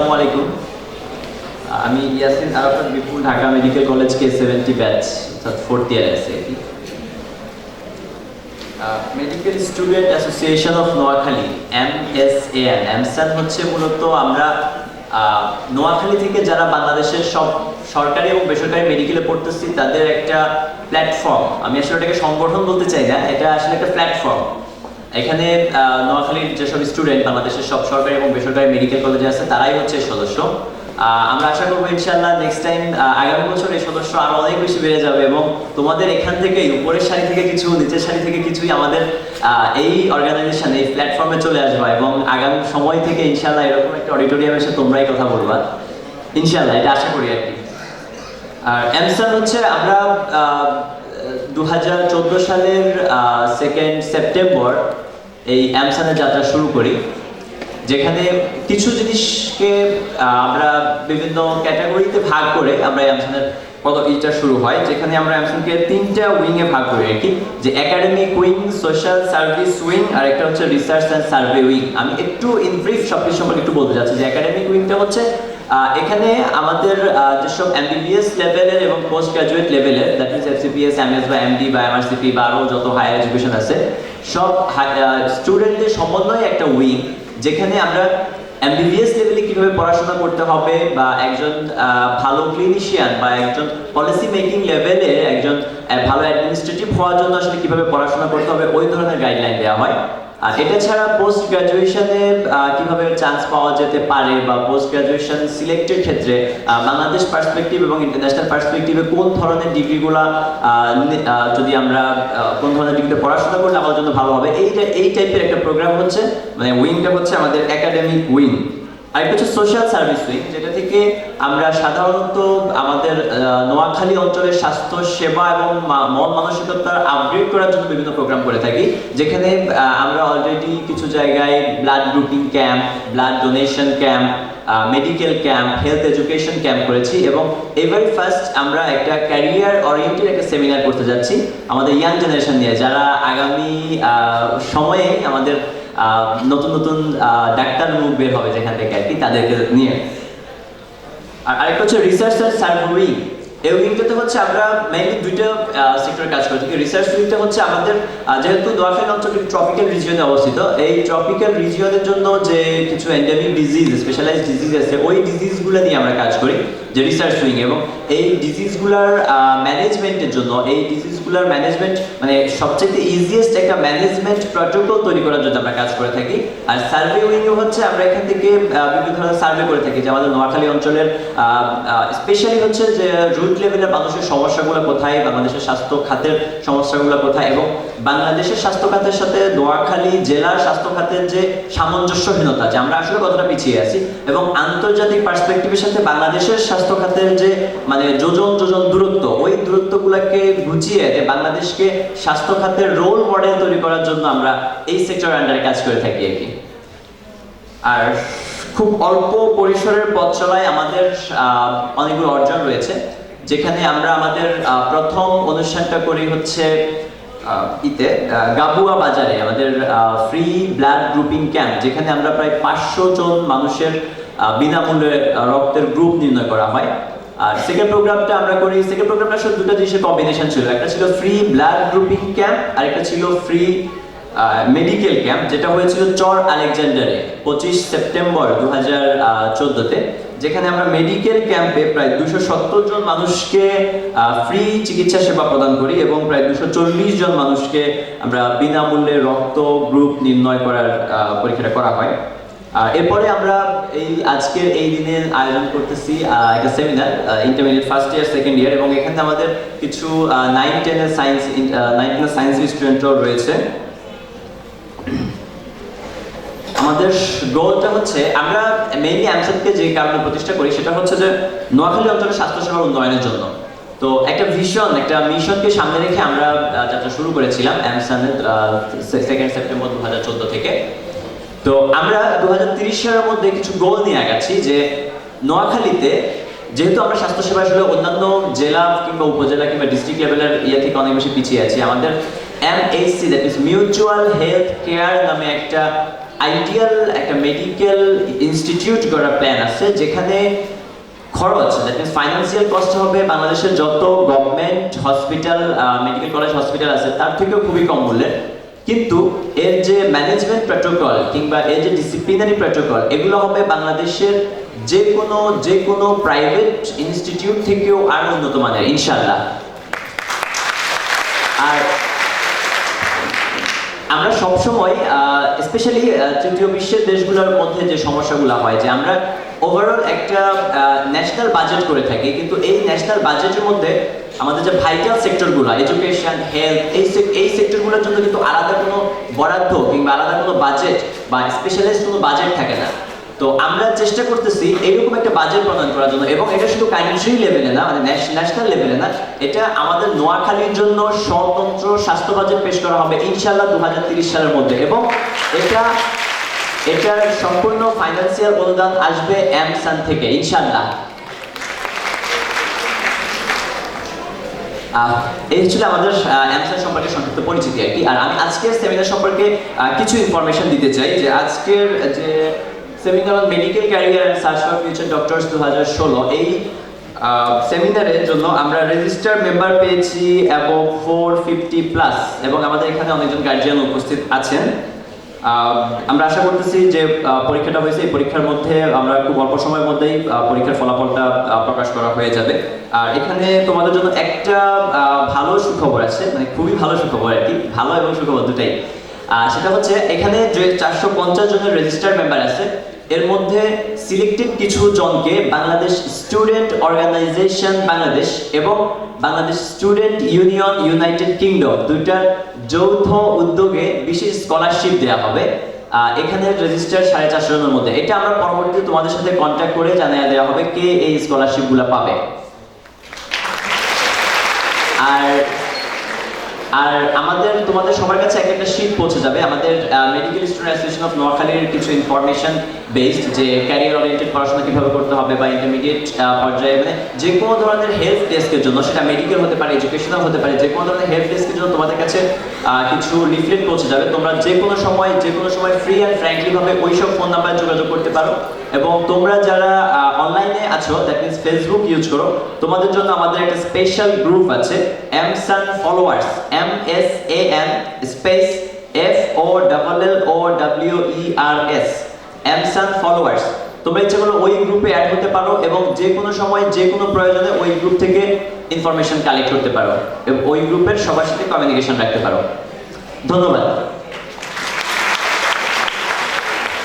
আসসালামু আলাইকুম। আমি Yasin Arafat Bipul, Dhaka medical college K70 batch, অর্থাৎ 4th ইয়ারে আছি আর কি। Medical student association of Noakhali, MSAN, MSAN হচ্ছে মূলত আমরা নোয়াখালী থেকে যারা বাংলাদেশের সব সরকারি এবং বেসরকারি মেডিকেলে পড়তেছি তাদের একটা প্ল্যাটফর্ম। আমি আসলে এটাকে সংগঠন বলতে চাই না, এটা আসলে একটা প্ল্যাটফর্ম। এখানে নোয়াখালীর যেসব স্টুডেন্ট বাংলাদেশের সব সরকারি এবং বেসরকারি মেডিকেল কলেজে আছে তারাই হচ্ছে সদস্য। আমরা আশা করবো ইনশাআল্লাহ নেক্সট টাইম আগামী বছর এই সদস্য আরো অনেক বেশি বেড়ে যাবে এবং তোমাদের এখান থেকেই উপরের সারি থেকে কিছু, নিচের সারি থেকে কিছুই আমাদের এই অর্গানাইজেশন, এই প্ল্যাটফর্মে চলে আসবে এবং আগামী সময় থেকে ইনশাআল্লাহ এরকম একটা অডিটোরিয়ামে এসে তোমরাই কথা বলবা ইনশাআল্লাহ, এটা আশা করি আর কি। আর এমসান হচ্ছে আমরা 2014 সালের 2nd সেপ্টেম্বর এই এমসানের যাত্রা শুরু করি, যেখানে কিছু জিনিসকে আমরা বিভিন্ন ক্যাটাগরিতে ভাগ করে আমরা এমসানের পদক্ষেপটা শুরু হয়, যেখানে আমরা এমসানকে 3টা উইংয়ে ভাগ করি আর কি, যে academic wing, social service wing আর একটা হচ্ছে রিসার্চ অ্যান্ড সার্ভে উইং। আমি একটু ইন ব্রিফ সবকিছু সম্পর্কে একটু বলতে চাচ্ছি যে একাডেমিক উইংটা হচ্ছে এখানে আমাদের যেসব MBBS লেভেলের এবং পোস্ট গ্রাজুয়েট লেভেলের, দ্যাট মিনস FCPS, MS বা MD বা MRCP বা আরও যত হায়ার এডুকেশন আছে সব স্টুডেন্টদের সমন্বয়ে একটা উইং, যেখানে আমরা MBBS লেভেলে কিভাবে পড়াশোনা করতে হবে বা একজন ভালো ক্লিনিশিয়ান বা একজন পলিসি মেকিং লেভেলে একজন ভালো অ্যাডমিনিস্ট্রেটিভ হওয়ার জন্য আসলে কিভাবে পড়াশোনা করতে হবে ওই ধরনের গাইডলাইন দেওয়া হয়। আর এটা ছাড়া পোস্ট গ্রাজুয়েশনে কিভাবে চান্স পাওয়া যেতে পারে বা পোস্ট গ্রাজুয়েশন সিলেক্টের ক্ষেত্রে বাংলাদেশ পার্সপেক্টিভ এবং ইন্টারন্যাশনাল পার্সপেক্টিভে কোন ধরনের ডিগ্রিগুলো যদি আমরা কোন ধরনের ডিগ্রিতে পড়াশোনা করলে আমাদের জন্য ভালো হবে, এই টাইপের একটা প্রোগ্রাম হচ্ছে, মানে উইংটা হচ্ছে আমাদের একাডেমিক উইং। আরেকটা হচ্ছে সোশ্যাল সার্ভিস উইং, যেটা থেকে আমরা সাধারণত আমাদের নোয়াখালী অঞ্চলের স্বাস্থ্য সেবা এবং মন মানসিকতার আপগ্রেড করার জন্য বিভিন্ন প্রোগ্রাম করে থাকি, যেখানে আমরা অলরেডি কিছু জায়গায় blood grouping camp, blood donation camp, medical camp, health education camp করেছি এবং এভারি ফার্স্ট আমরা একটা ক্যারিয়ার ওরিয়েন্টেড একটা সেমিনার করতে যাচ্ছি আমাদের ইয়াং জেনারেশন নিয়ে, যারা আগামী সময়ে আমাদের নতুন নতুন ডাক্তার মুখ বের হবে যেখান থেকে আর কি, তাদেরকে নিয়ে। আর আরেকটা হচ্ছে রিসার্চ অ্যান্ড সার্ভে উইং। এই উইংটাতে হচ্ছে আমরা মেইনলি দুইটা সেক্টরে কাজ করে থাকি। রিসার্চ উইংটা হচ্ছে আমাদের যেহেতু নোয়াখালী অঞ্চলটি ট্রপিক্যাল রিজিয়নে অবস্থিত, এই ট্রপিক্যাল রিজিয়নের জন্য যে কিছু এন্ডেমিক ডিজিজ, স্পেশালাইজড ডিজিজ আছে, ওই ডিজিজগুলো নিয়ে আমরা কাজ করি যে রিসার্চ উইং, এবং এই ডিজিজগুলোর ম্যানেজমেন্টের জন্য, এই ডিজিজগুলোর ম্যানেজমেন্ট মানে সবচেয়ে ইজিয়েস্ট একটা ম্যানেজমেন্ট প্রটোকল তৈরি করার জন্য আমরা কাজ করে থাকি। আর সার্ভে উইংও হচ্ছে আমরা এখান থেকে বিভিন্ন ধরনের সার্ভে করে থাকি, যে আমাদের নোয়াখালী অঞ্চলের স্পেশালি হচ্ছে যে রুট লেভেলের মানুষের সমস্যাগুলো কোথায়, বাংলাদেশের স্বাস্থ্য খাতের সমস্যাগুলো কোথায়, এবং বাংলাদেশের স্বাস্থ্য খাতের সাথে নোয়াখালী জেলার স্বাস্থ্য খাতের যে সামঞ্জস্যহীনতা, যে আমরা আসলে কতটা পিছিয়ে আছি, এবং আন্তর্জাতিক পার্সপেক্টিভের সাথে বাংলাদেশের স্বাস্থ্য খাতের যে মানে যোজন যোজন দূরত্ব, ওই দূরত্বগুলোকে ঘুচিয়ে বাংলাদেশকে স্বাস্থ্য খাতের রোল মডেল তৈরি করার জন্য আমরা এই সেক্টরের আন্ডারে কাজ করে থাকি আর কি। আর খুব অল্প পরিসরের পথ চলায় আমাদের অনেকগুলো অর্জন রয়েছে, যেখানে আমরা আমাদের প্রথম অনুষ্ঠানটা করি হচ্ছে গাবুয়া বাজারে আমাদের ফ্রি ব্লাড গ্রুপিং ক্যাম্প, যেখানে আমরা প্রায় 500 জন মানুষের বিনামূল্যে রক্তের গ্রুপ নির্ণয় করা হয়। আর সেকেন্ড প্রোগ্রামটা আমরা করি, সেকেন্ড প্রোগ্রামটা আসলে দুটো জিনিসের কম্বিনেশন ছিল, একটা ছিল ফ্রি ব্লাড গ্রুপিং ক্যাম্প আর একটা ছিল ফ্রি মেডিকেল ক্যাম্প, যেটা হয়েছিল চর আলেকজান্ডারে 25 সেপ্টেম্বর 2014-তে, যেখানে আমরা মেডিকেল ক্যাম্পে প্রায় 270 জন মানুষকে ফ্রি চিকিৎসা সেবা প্রদান করি এবং প্রায় 240 জন মানুষকে আমরা বিনামূল্যে রক্ত গ্রুপ নির্ণয় করার পরীক্ষাটা করা হয়। এরপরে আমরা এই আজকের এই দিনে আয়োজন করতেছি একটা seminar, intermediate first year second year, এবং এখানে আমাদের কিছু 9-10 সায়েন্স স্টুডেন্টরাও রয়েছে। আমাদের গোলটা হচ্ছে, আমরা মেইনলি এমসানকে যে কারণে প্রতিষ্ঠা করি সেটা হচ্ছে যে নোয়াখালী অঞ্চলের স্বাস্থ্যসেবা উন্নয়নের জন্য। তো একটা ভিশন, একটা মিশনকে সামনে রেখে আমরা যাত্রা শুরু করেছিলাম এমসানের 2nd সেপ্টেম্বর 2014 থেকে। তো আমরা 2030 সালের মধ্যে কিছু গোল নিয়ে আগাচ্ছি, যে নোয়াখালীতে যেহেতু আমরা স্বাস্থ্যসেবা আসলে অন্যান্য জেলা কিংবা উপজেলা কিংবা ডিস্ট্রিক্ট লেভেলের থেকে অনেক বেশি পিছিয়ে আছি, আমাদের MHC that means mutual health care নামে একটা আইডিয়াল একটা মেডিকেল ইনস্টিটিউট করার প্ল্যান আছে, যেখানে খরচ, দ্যাট মিনস ফাইন্যান্সিয়াল কস্ট হবে বাংলাদেশের যত government hospital, medical college hospital আছে তার থেকেও খুবই কম মূল্যের, কিন্তু এর যে ম্যানেজমেন্ট প্রোটোকল কিংবা এর যে ডিসিপ্লিনারি প্রোটোকল এগুলো হবে বাংলাদেশের যে কোনো প্রাইভেট ইনস্টিটিউট থেকেও আরো উন্নত মানের ইনশাআল্লাহ। আর আমরা সবসময় স্পেশালি তৃতীয় বিশ্বের দেশগুলোর মধ্যে যে সমস্যাগুলো হয় যে আমরা ওভারঅল একটা ন্যাশনাল বাজেট করে থাকি, কিন্তু এই ন্যাশনাল বাজেটের মধ্যে আমাদের যে ভাইটাল সেক্টরগুলো, এডুকেশন, হেলথ, এই সেক্টরগুলোর জন্য কিন্তু আলাদা কোনো বরাদ্দ কিংবা আলাদা কোনো বাজেট বা স্পেশালাইজড কোনো বাজেট থাকে না। তো আমরা চেষ্টা করতেছি এরকম একটা বাজেট প্রণয়ন করার জন্য, এবং এটা শুধু কান্ট্রি লেভেলে না, মানে ন্যাশনাল লেভেলে না, এটা আমাদের নোয়াখালীর জন্য স্বতন্ত্র স্বাস্থ্য বাজেট পেশ করা হবে ইনশাআল্লাহ 2030 সালের মধ্যে, এবং এটার সম্পূর্ণ ফাইন্যান্সিয়াল অনুদান আসবে এমসান থেকে ইনশাআল্লাহ। এই ছিল আমাদের এমসান সম্পর্কে সংক্ষিপ্ত পরিচিতি আর কি। আর আমি আজকের সেমিনার সম্পর্কে কিছু ইনফরমেশন দিতে চাই, যে আজকের যে seminar on medical career and search for future doctors 2016, এই সেমিনারের জন্য আমরা রেজিস্টার মেম্বার পেয়েছি এবং 450+, এবং আমাদের এখানে অনেকজন গার্জিয়ান উপস্থিত আছেন। আমরা আশা করতেছি যে পরীক্ষাটা হয়েছে, এই পরীক্ষার মধ্যে আমরা খুব অল্প সময়ের মধ্যেই পরীক্ষার ফলাফলটা প্রকাশ করা হয়ে যাবে। আর এখানে তোমাদের জন্য একটা ভালো সুখবর আছে, মানে খুবই ভালো সুখবর আর কি, ভালো এবং সুখবর দুটাই। সেটা হচ্ছে এখানে যে 450 জনের রেজিস্টার মেম্বার আছে, এর মধ্যে সিলেক্টেড কিছু জনকে বাংলাদেশ স্টুডেন্ট অর্গানাইজেশন বাংলাদেশ এবং Bangladesh student union United kingdom দুইটার যৌথ উদ্যোগে বিশেষ স্কলারশিপ দেওয়া হবে এখানে রেজিস্টার 450 জনের মধ্যে। এটা আমরা পরবর্তীতে তোমাদের সাথে কন্ট্যাক্ট করে জানিয়ে দেওয়া হবে কে এই স্কলারশিপগুলো পাবে। আর তোমাদের সবার কাছে একটা শীট পৌঁছে যাবে আমাদের মেডিকেল স্টুডেন্ট অ্যাসোসিয়েশন অফ নোয়াখালীর কিছু ইনফরমেশন বেসড, যে ক্যারিয়ার ওরিয়েন্টেড পড়াশোনা কিভাবে করতে হবে বা ইন্টারমিডিয়েট পর্যায়ে, মানে যে কোনো ধরনের হেলথ ডেস্কের জন্য, সেটা মেডিকেল হতে পারে, এডুকেশনাল হতে পারে, যে কোনো ধরনের হেলথ ডেস্কের জন্য তোমাদের কাছে কিছু লিফলেট পৌঁছে যাবে। তোমরা যে কোনো সময় ফ্রি অ্যান্ড ফ্র্যাঙ্কলি ভাবে ওইসব ফোন নাম্বারে যোগাযোগ করতে পারো। এবং তোমরা যারা অনলাইনে আছো, দ্যাট মিনস ফেসবুক ইউজ করো, তোমাদের জন্য আমাদের একটা স্পেশাল গ্রুপ আছে, MSAN followers, MSAN space FOLLOWERS, MSAN followers. তোমরা ইচ্ছা করলে ওই গ্রুপে অ্যাড হতে পারো এবং যে কোনো সময় যে কোনো প্রয়োজনে ওই গ্রুপ থেকে ইনফরমেশন কালেক্ট করতে পারো এবং ওই গ্রুপের সবার সাথে কমিউনিকেশন রাখতে পারো। ধন্যবাদ।